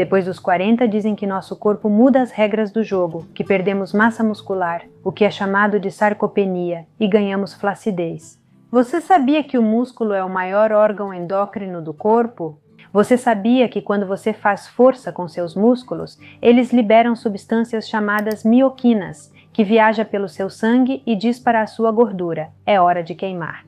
Depois dos 40, dizem que nosso corpo muda as regras do jogo, que perdemos massa muscular, o que é chamado de sarcopenia, e ganhamos flacidez. Você sabia que o músculo é o maior órgão endócrino do corpo? Você sabia que quando você faz força com seus músculos, eles liberam substâncias chamadas mioquinas, que viajam pelo seu sangue e diz para a sua gordura: é hora de queimar.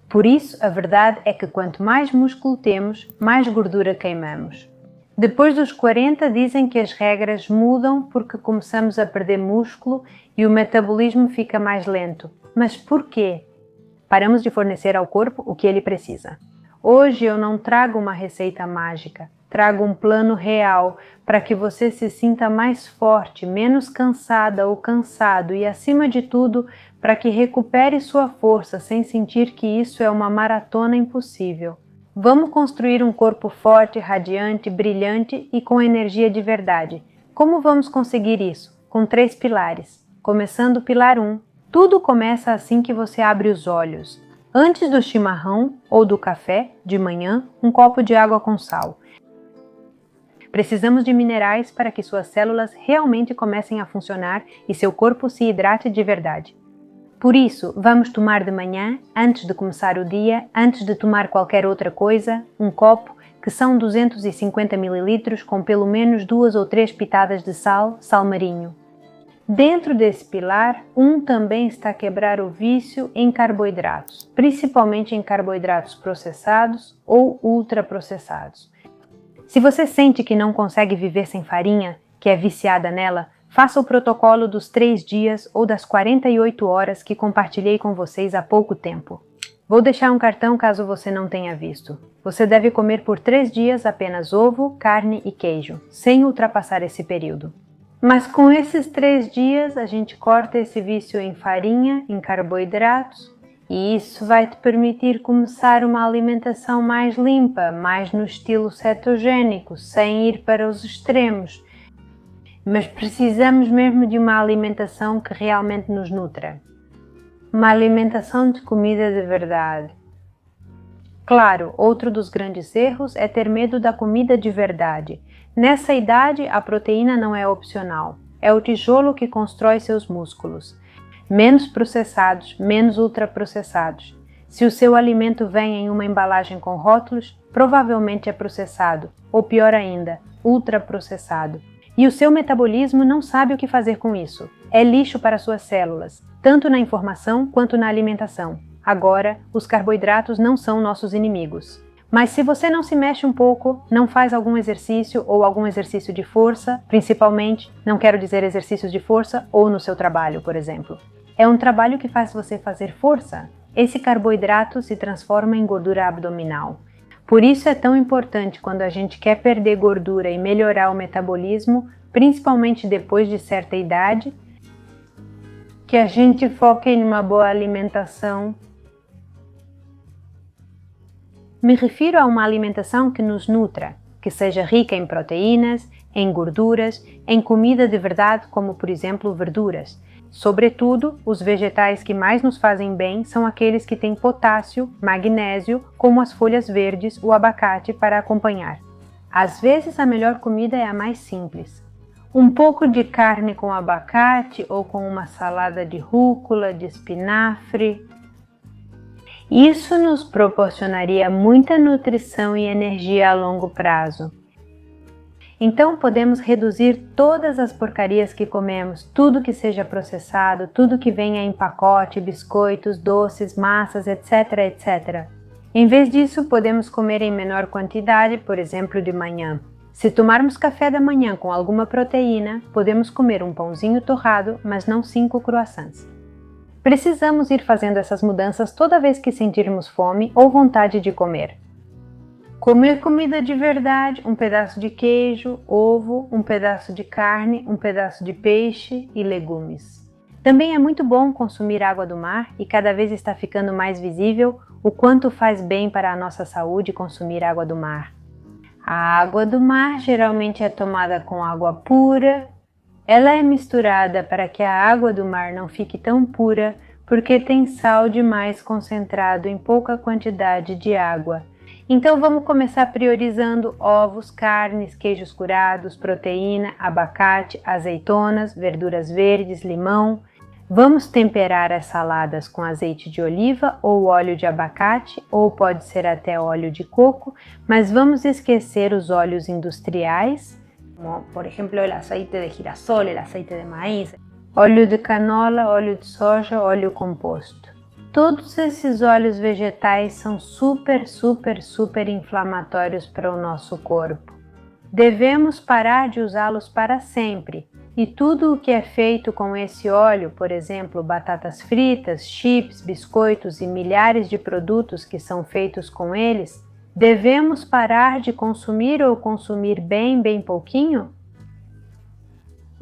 Por isso, a verdade é que quanto mais músculo temos, mais gordura queimamos. Depois dos 40, dizem que as regras mudam porque começamos a perder músculo e o metabolismo fica mais lento. Mas por quê? Paramos de fornecer ao corpo o que ele precisa. Hoje eu não trago uma receita mágica, trago um plano real para que você se sinta mais forte, menos cansada ou cansado e, acima de tudo, para que recupere sua força sem sentir que isso é uma maratona impossível. Vamos construir um corpo forte, radiante, brilhante e com energia de verdade. Como vamos conseguir isso? Com 3 pilares. Começando o pilar 1. Tudo começa assim que você abre os olhos. Antes do chimarrão ou do café, de manhã, um copo de água com sal. Precisamos de minerais para que suas células realmente comecem a funcionar e seu corpo se hidrate de verdade. Por isso, vamos tomar de manhã, antes de começar o dia, antes de tomar qualquer outra coisa, um copo, que são 250 ml com pelo menos 2 ou 3 pitadas de sal, sal marinho. Dentro desse pilar, também está a quebrar o vício em carboidratos, principalmente em carboidratos processados ou ultraprocessados. Se você sente que não consegue viver sem farinha, que é viciada nela, faça o protocolo dos 3 dias ou das 48 horas que compartilhei com vocês há pouco tempo. Vou deixar um cartão caso você não tenha visto. Você deve comer por 3 dias apenas ovo, carne e queijo, sem ultrapassar esse período. Mas com esses 3 dias a gente corta esse vício em farinha, em carboidratos, e isso vai te permitir começar uma alimentação mais limpa, mais no estilo cetogênico, sem ir para os extremos. Mas precisamos mesmo de uma alimentação que realmente nos nutra. Uma alimentação de comida de verdade. Claro, outro dos grandes erros é ter medo da comida de verdade. Nessa idade, a proteína não é opcional. É o tijolo que constrói seus músculos. Menos processados, menos ultraprocessados. Se o seu alimento vem em uma embalagem com rótulos, provavelmente é processado, ou pior ainda, ultraprocessado. E o seu metabolismo não sabe o que fazer com isso. É lixo para suas células, tanto na informação quanto na alimentação. Agora, os carboidratos não são nossos inimigos. Mas se você não se mexe um pouco, não faz algum exercício ou algum exercício de força, principalmente, não quero dizer exercícios de força ou no seu trabalho, por exemplo. É um trabalho que faz você fazer força. Esse carboidrato se transforma em gordura abdominal. Por isso é tão importante quando a gente quer perder gordura e melhorar o metabolismo, principalmente depois de certa idade, que a gente foque em uma boa alimentação. Me refiro a uma alimentação que nos nutra, que seja rica em proteínas, em gorduras, em comida de verdade, como por exemplo verduras. Sobretudo, os vegetais que mais nos fazem bem são aqueles que têm potássio, magnésio, como as folhas verdes, o abacate para acompanhar. Às vezes a melhor comida é a mais simples. Um pouco de carne com abacate ou com uma salada de rúcula, de espinafre. Isso nos proporcionaria muita nutrição e energia a longo prazo. Então podemos reduzir todas as porcarias que comemos, tudo que seja processado, tudo que venha em pacote, biscoitos, doces, massas, etc, etc. Em vez disso, podemos comer em menor quantidade, por exemplo, de manhã. Se tomarmos café da manhã com alguma proteína, podemos comer um pãozinho torrado, mas não 5 croissants. Precisamos ir fazendo essas mudanças toda vez que sentirmos fome ou vontade de comer. Comer comida de verdade, um pedaço de queijo, ovo, um pedaço de carne, um pedaço de peixe e legumes. Também é muito bom consumir água do mar e cada vez está ficando mais visível o quanto faz bem para a nossa saúde consumir água do mar. A água do mar geralmente é tomada com água pura. Ela é misturada para que a água do mar não fique tão pura porque tem sal demais concentrado em pouca quantidade de água. Então vamos começar priorizando ovos, carnes, queijos curados, proteína, abacate, azeitonas, verduras verdes, limão. Vamos temperar as saladas com azeite de oliva ou óleo de abacate, ou pode ser até óleo de coco, mas vamos esquecer os óleos industriais, como por exemplo o azeite de girassol, o azeite de maíz, óleo de canola, óleo de soja, óleo composto. Todos esses óleos vegetais são super inflamatórios para o nosso corpo. Devemos parar de usá-los para sempre. E tudo o que é feito com esse óleo, por exemplo, batatas fritas, chips, biscoitos e milhares de produtos que são feitos com eles, devemos parar de consumir ou consumir bem pouquinho?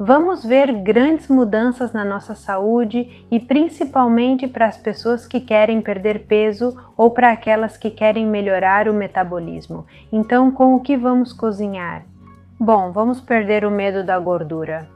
Vamos ver grandes mudanças na nossa saúde e principalmente para as pessoas que querem perder peso ou para aquelas que querem melhorar o metabolismo. Então, com o que vamos cozinhar? Bom, vamos perder o medo da gordura.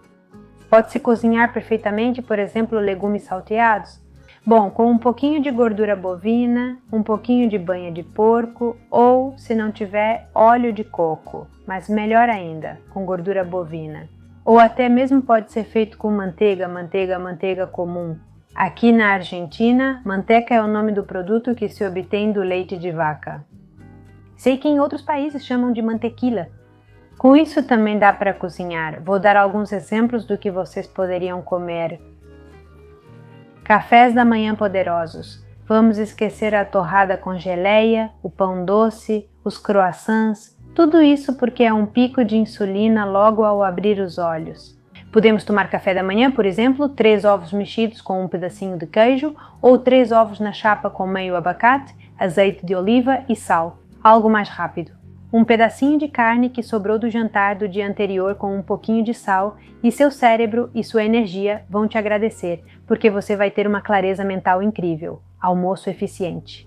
Pode-se cozinhar perfeitamente, por exemplo, legumes salteados? Bom, com um pouquinho de gordura bovina, um pouquinho de banha de porco ou, se não tiver, óleo de coco, mas melhor ainda, com gordura bovina. Ou até mesmo pode ser feito com manteiga comum. Aqui na Argentina, manteca é o nome do produto que se obtém do leite de vaca. Sei que em outros países chamam de mantequilla. Com isso também dá para cozinhar. Vou dar alguns exemplos do que vocês poderiam comer. Cafés da manhã poderosos. Vamos esquecer a torrada com geleia, o pão doce, os croissants, tudo isso porque é um pico de insulina logo ao abrir os olhos. Podemos tomar café da manhã, por exemplo, 3 ovos mexidos com um pedacinho de queijo ou 3 ovos na chapa com meio abacate, azeite de oliva e sal. Algo mais rápido. Um pedacinho de carne que sobrou do jantar do dia anterior com um pouquinho de sal e seu cérebro e sua energia vão te agradecer, porque você vai ter uma clareza mental incrível. Almoço eficiente.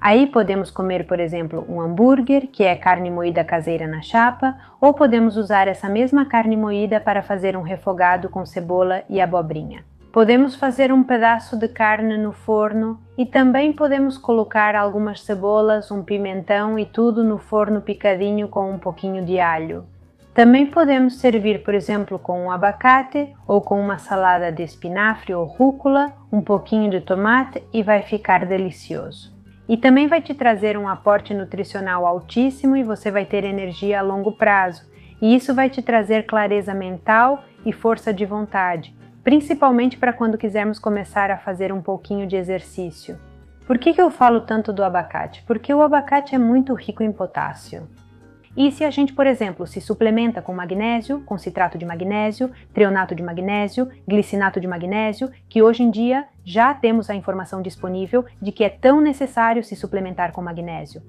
Aí podemos comer, por exemplo, um hambúrguer, que é carne moída caseira na chapa, ou podemos usar essa mesma carne moída para fazer um refogado com cebola e abobrinha. Podemos fazer um pedaço de carne no forno e também podemos colocar algumas cebolas, um pimentão e tudo no forno picadinho com um pouquinho de alho. Também podemos servir, por exemplo, com um abacate ou com uma salada de espinafre ou rúcula, um pouquinho de tomate e vai ficar delicioso. E também vai te trazer um aporte nutricional altíssimo e você vai ter energia a longo prazo. E isso vai te trazer clareza mental e força de vontade, principalmente para quando quisermos começar a fazer um pouquinho de exercício. Por que eu falo tanto do abacate? Porque o abacate é muito rico em potássio. E se a gente, por exemplo, se suplementa com magnésio, com citrato de magnésio, treonato de magnésio, glicinato de magnésio, que hoje em dia já temos a informação disponível de que é tão necessário se suplementar com magnésio.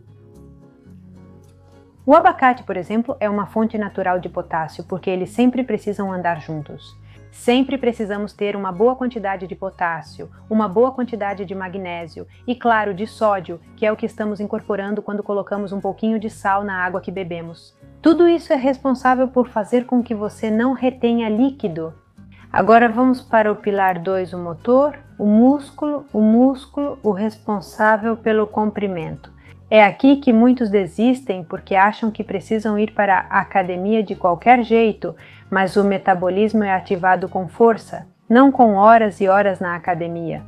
O abacate, por exemplo, é uma fonte natural de potássio, porque eles sempre precisam andar juntos. Sempre precisamos ter uma boa quantidade de potássio, uma boa quantidade de magnésio e, claro, de sódio, que é o que estamos incorporando quando colocamos um pouquinho de sal na água que bebemos. Tudo isso é responsável por fazer com que você não retenha líquido. Agora vamos para o pilar 2, o motor, o músculo, o responsável pelo comprimento. É aqui que muitos desistem porque acham que precisam ir para a academia de qualquer jeito, mas o metabolismo é ativado com força, não com horas e horas na academia.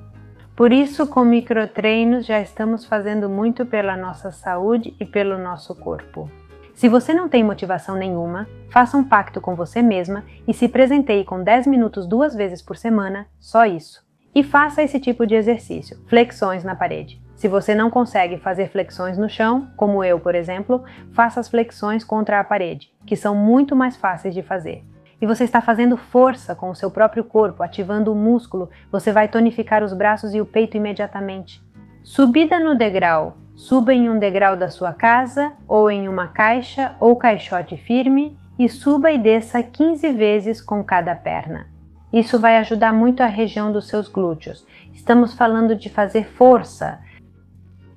Por isso, com microtreinos já estamos fazendo muito pela nossa saúde e pelo nosso corpo. Se você não tem motivação nenhuma, faça um pacto com você mesma e se presenteie com 10 minutos 2 vezes por semana, só isso. E faça esse tipo de exercício, flexões na parede. Se você não consegue fazer flexões no chão, como eu, por exemplo, faça as flexões contra a parede, que são muito mais fáceis de fazer. E você está fazendo força com o seu próprio corpo, ativando o músculo, você vai tonificar os braços e o peito imediatamente. Subida no degrau. Suba em um degrau da sua casa, ou em uma caixa ou caixote firme, e suba e desça 15 vezes com cada perna. Isso vai ajudar muito a região dos seus glúteos. Estamos falando de fazer força.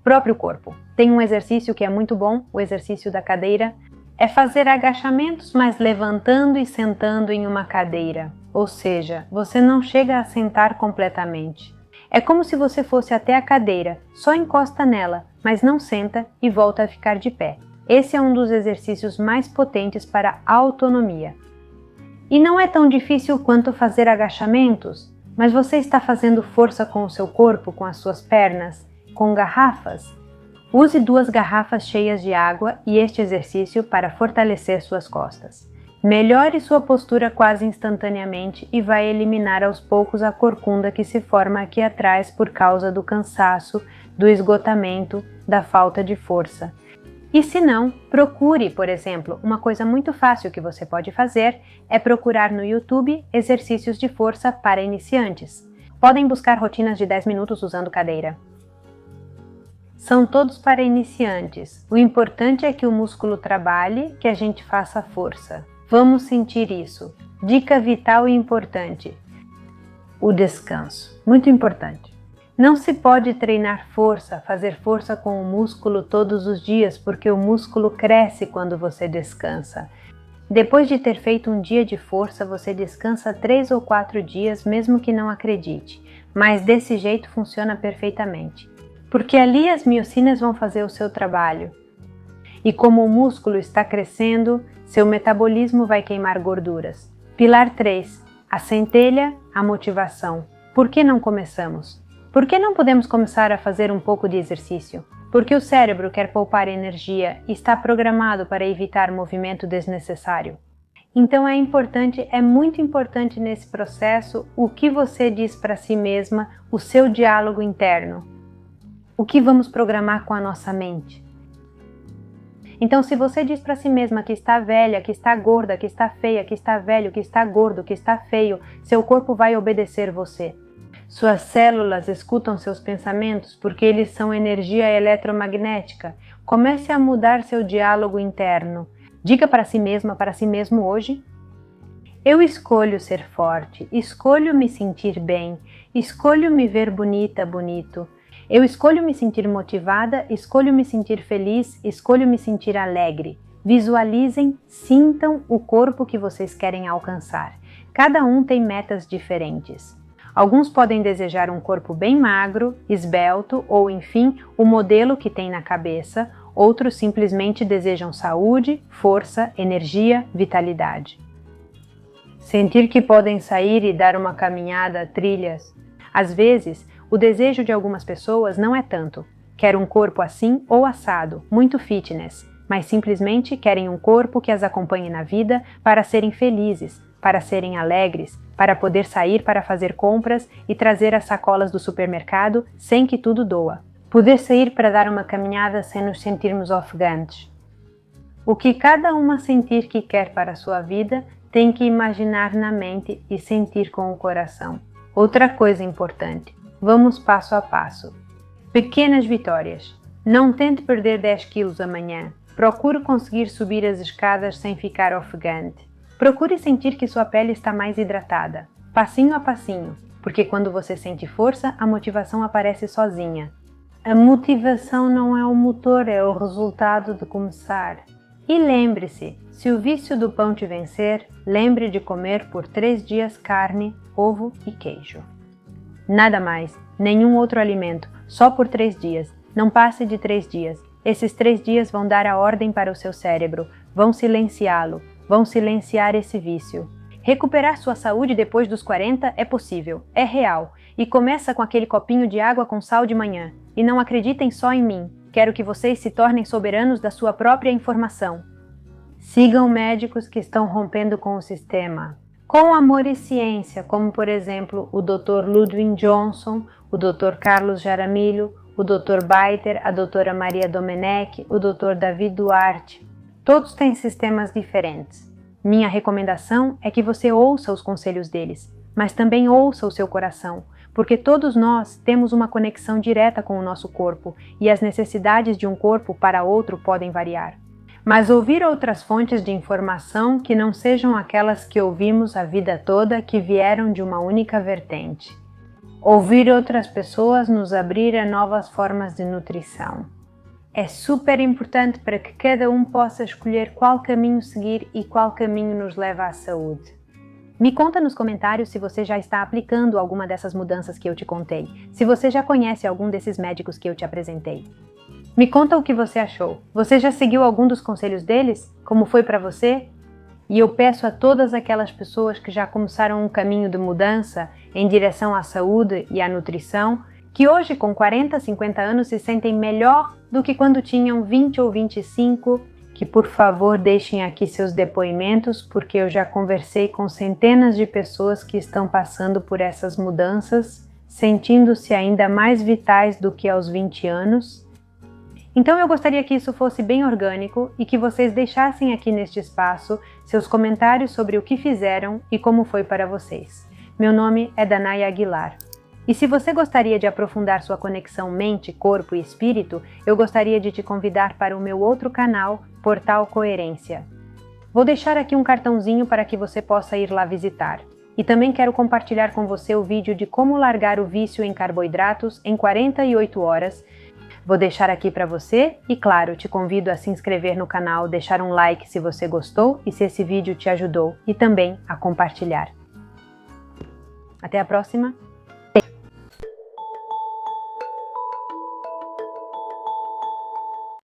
Próprio corpo. Tem um exercício que é muito bom, o exercício da cadeira. É fazer agachamentos, mas levantando e sentando em uma cadeira. Ou seja, você não chega a sentar completamente. É como se você fosse até a cadeira, só encosta nela, mas não senta e volta a ficar de pé. Esse é um dos exercícios mais potentes para a autonomia. E não é tão difícil quanto fazer agachamentos, mas você está fazendo força com o seu corpo, com as suas pernas, com garrafas? Use 2 garrafas cheias de água e este exercício para fortalecer suas costas. Melhore sua postura quase instantaneamente e vai eliminar aos poucos a corcunda que se forma aqui atrás por causa do cansaço, do esgotamento, da falta de força. E se não, procure, por exemplo, uma coisa muito fácil que você pode fazer é procurar no YouTube exercícios de força para iniciantes. Podem buscar rotinas de 10 minutos usando cadeira. São todos para iniciantes. O importante é que o músculo trabalhe, que a gente faça força. Vamos sentir isso. Dica vital e importante: o descanso. Muito importante. Não se pode treinar força, fazer força com o músculo todos os dias, porque o músculo cresce quando você descansa. Depois de ter feito um dia de força, você descansa 3 ou 4 dias, mesmo que não acredite. Mas desse jeito funciona perfeitamente. Porque ali as miocinas vão fazer o seu trabalho. E como o músculo está crescendo, seu metabolismo vai queimar gorduras. Pilar 3. A centelha, a motivação. Por que não começamos? Por que não podemos começar a fazer um pouco de exercício? Porque o cérebro quer poupar energia e está programado para evitar movimento desnecessário. Então é muito importante nesse processo o que você diz para si mesma, o seu diálogo interno. O que vamos programar com a nossa mente? Então, se você diz para si mesma que está velha, que está gorda, que está feia, que está velho, que está gordo, que está feio, seu corpo vai obedecer você. Suas células escutam seus pensamentos porque eles são energia eletromagnética. Comece a mudar seu diálogo interno. Diga para si mesma, para si mesmo hoje: eu escolho ser forte, escolho me sentir bem, escolho me ver bonita, bonito. Eu escolho me sentir motivada, escolho me sentir feliz, escolho me sentir alegre. Visualizem, sintam o corpo que vocês querem alcançar. Cada um tem metas diferentes. Alguns podem desejar um corpo bem magro, esbelto ou, enfim, o modelo que tem na cabeça. Outros simplesmente desejam saúde, força, energia, vitalidade. Sentir que podem sair e dar uma caminhada, trilhas. Às vezes, o desejo de algumas pessoas não é tanto. Quer um corpo assim ou assado, muito fitness, mas simplesmente querem um corpo que as acompanhe na vida para serem felizes, para serem alegres, para poder sair para fazer compras e trazer as sacolas do supermercado sem que tudo doa. Poder sair para dar uma caminhada sem nos sentirmos ofegantes. O que cada uma sentir que quer para a sua vida, tem que imaginar na mente e sentir com o coração. Outra coisa importante, vamos passo a passo. Pequenas vitórias. Não tente perder 10 quilos amanhã. Procure conseguir subir as escadas sem ficar ofegante. Procure sentir que sua pele está mais hidratada, passinho a passinho, porque quando você sente força, a motivação aparece sozinha. A motivação não é o motor, é o resultado de começar. E lembre-se, se o vício do pão te vencer, lembre de comer por 3 dias carne, ovo e queijo. Nada mais, nenhum outro alimento, só por 3 dias. Não passe de 3 dias. Esses 3 dias vão dar a ordem para o seu cérebro, vão silenciá-lo, vão silenciar esse vício. Recuperar sua saúde depois dos 40 é possível, é real, e começa com aquele copinho de água com sal de manhã. E não acreditem só em mim, quero que vocês se tornem soberanos da sua própria informação. Sigam médicos que estão rompendo com o sistema. Com amor e ciência, como por exemplo o Dr. Ludwig Johnson, o Dr. Carlos Jaramillo, o Dr. Baiter, a Dra. Maria Domenech, o Dr. David Duarte. Todos têm sistemas diferentes. Minha recomendação é que você ouça os conselhos deles, mas também ouça o seu coração, porque todos nós temos uma conexão direta com o nosso corpo e as necessidades de um corpo para outro podem variar. Mas ouvir outras fontes de informação que não sejam aquelas que ouvimos a vida toda que vieram de uma única vertente. Ouvir outras pessoas nos abrir a novas formas de nutrição. É super importante para que cada um possa escolher qual caminho seguir e qual caminho nos leva à saúde. Me conta nos comentários se você já está aplicando alguma dessas mudanças que eu te contei, se você já conhece algum desses médicos que eu te apresentei. Me conta o que você achou. Você já seguiu algum dos conselhos deles? Como foi para você? E eu peço a todas aquelas pessoas que já começaram um caminho de mudança em direção à saúde e à nutrição, que hoje com 40, 50 anos se sentem melhor do que quando tinham 20 ou 25, que por favor deixem aqui seus depoimentos, porque eu já conversei com centenas de pessoas que estão passando por essas mudanças, sentindo-se ainda mais vitais do que aos 20 anos. Então eu gostaria que isso fosse bem orgânico e que vocês deixassem aqui neste espaço seus comentários sobre o que fizeram e como foi para vocês. Meu nome é Danaia Aguilar. E se você gostaria de aprofundar sua conexão mente, corpo e espírito, eu gostaria de te convidar para o meu outro canal, Portal Coerência. Vou deixar aqui um cartãozinho para que você possa ir lá visitar. E também quero compartilhar com você o vídeo de como largar o vício em carboidratos em 48 horas. Vou deixar aqui para você e, claro, te convido a se inscrever no canal, deixar um like se você gostou e se esse vídeo te ajudou e também a compartilhar. Até a próxima!